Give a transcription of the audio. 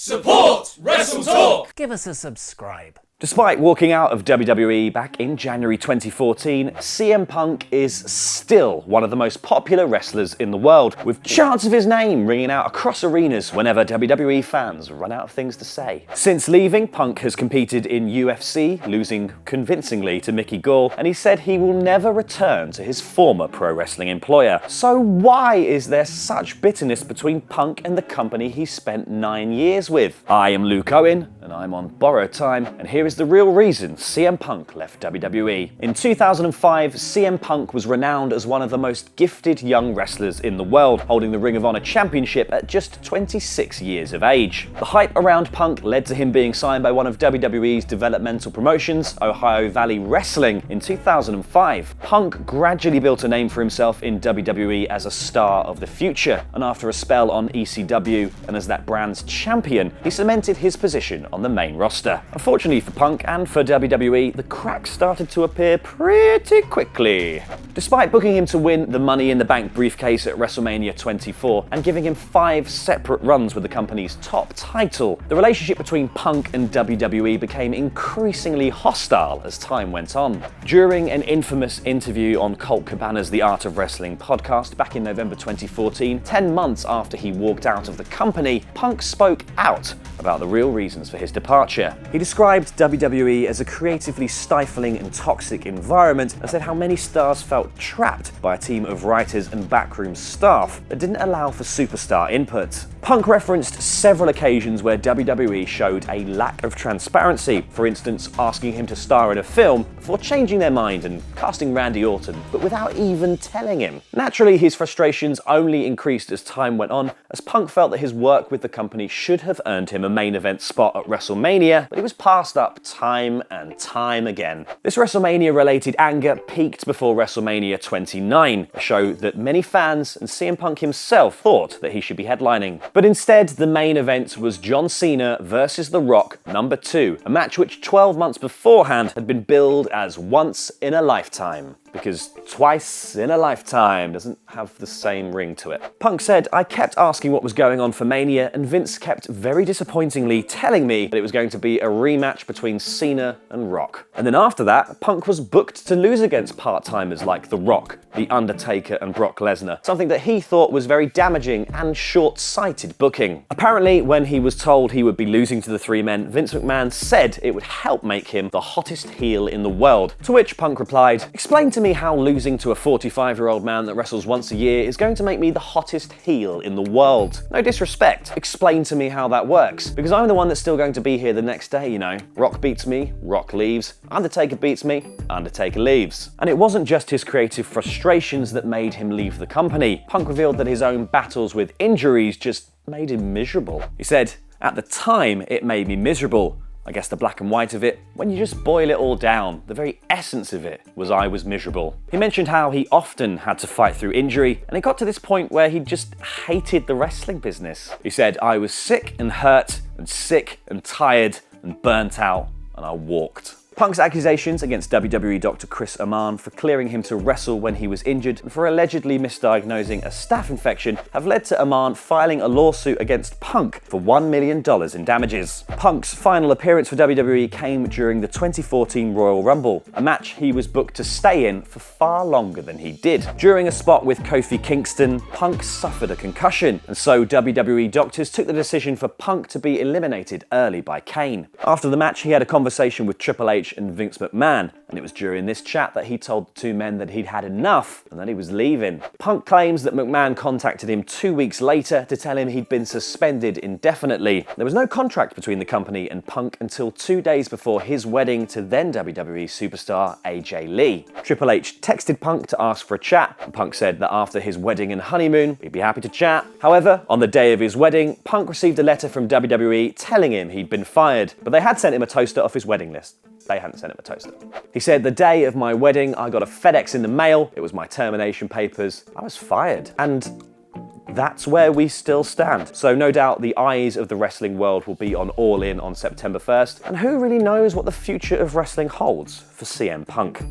Support WrestleTalk! Give us a subscribe. Despite walking out of WWE back in January 2014, CM Punk is still one of the most popular wrestlers in the world, with chants of his name ringing out across arenas whenever WWE fans run out of things to say. Since leaving, Punk has competed in UFC, losing convincingly to Mickey Gall, and he said he will never return to his former pro wrestling employer. So why is there such bitterness between Punk and the company he spent 9 years with? I am Luke Owen, and I'm on borrowed time, and here is the real reason CM Punk left WWE. In 2005, CM Punk was renowned as one of the most gifted young wrestlers in the world, holding the Ring of Honor Championship at just 26 years of age. The hype around Punk led to him being signed by one of WWE's developmental promotions, Ohio Valley Wrestling, in 2005. Punk gradually built a name for himself in WWE as a star of the future, and after a spell on ECW and as that brand's champion, he cemented his position on the main roster. Unfortunately for Punk and for WWE, the cracks started to appear pretty quickly. Despite booking him to win the Money in the Bank briefcase at WrestleMania 24 and giving him 5 separate runs with the company's top title, the relationship between Punk and WWE became increasingly hostile as time went on. During an infamous interview on Colt Cabana's The Art of Wrestling podcast back in November 2014, 10 months after he walked out of the company, Punk spoke out about the real reasons for his departure. He described WWE as a creatively stifling and toxic environment and said how many stars felt trapped by a team of writers and backroom staff that didn't allow for superstar input. Punk referenced several occasions where WWE showed a lack of transparency, for instance asking him to star in a film before changing their mind and casting Randy Orton, but without even telling him. Naturally, his frustrations only increased as time went on, as Punk felt that his work with the company should have earned him a main event spot at WrestleMania, but he was passed up time and time again. This WrestleMania-related anger peaked before WrestleMania 29, a show that many fans and CM Punk himself thought that he should be headlining. But instead, the main event was John Cena versus The Rock #2, a match which 12 months beforehand had been billed as once in a lifetime. Because twice in a lifetime doesn't have the same ring to it. Punk said, "I kept asking what was going on for Mania, and Vince kept very disappointingly telling me that it was going to be a rematch between Cena and Rock." And then after that, Punk was booked to lose against part-timers like The Rock, The Undertaker and Brock Lesnar, something that he thought was very damaging and short-sighted booking. Apparently, when he was told he would be losing to the three men, Vince McMahon said it would help make him the hottest heel in the world, to which Punk replied, "Explain to me how losing to a 45-year-old man that wrestles once a year is going to make me the hottest heel in the world. No disrespect. Explain to me how that works, because I'm the one that's still going to be here the next day, you know. Rock beats me, Rock leaves. Undertaker beats me, Undertaker leaves." And it wasn't just his creative frustrations that made him leave the company. Punk revealed that his own battles with injuries just made him miserable. He said, "At the time, it made me miserable. I guess the black and white of it, when you just boil it all down, the very essence of it was I was miserable." He mentioned how he often had to fight through injury, and it got to this point where he just hated the wrestling business. He said, "I was sick and hurt and sick and tired and burnt out, and I walked." Punk's accusations against WWE Dr. Chris Amann for clearing him to wrestle when he was injured and for allegedly misdiagnosing a staph infection have led to Amann filing a lawsuit against Punk for $1 million in damages. Punk's final appearance for WWE came during the 2014 Royal Rumble, a match he was booked to stay in for far longer than he did. During a spot with Kofi Kingston, Punk suffered a concussion, and so WWE doctors took the decision for Punk to be eliminated early by Kane. After the match, he had a conversation with Triple H and Vince McMahon, and it was during this chat that he told the two men that he'd had enough and that he was leaving. Punk claims that McMahon contacted him 2 weeks later to tell him he'd been suspended indefinitely. There was no contract between the company and Punk until 2 days before his wedding to then WWE superstar AJ Lee. Triple H texted Punk to ask for a chat, and Punk said that after his wedding and honeymoon, he'd be happy to chat. However, on the day of his wedding, Punk received a letter from WWE telling him he'd been fired, but they had sent him a toaster off his wedding list. They hadn't sent him a toaster. He said, "The day of my wedding, I got a FedEx in the mail. It was my termination papers. I was fired." And that's where we still stand. So no doubt the eyes of the wrestling world will be on All In on September 1st. And who really knows what the future of wrestling holds for CM Punk?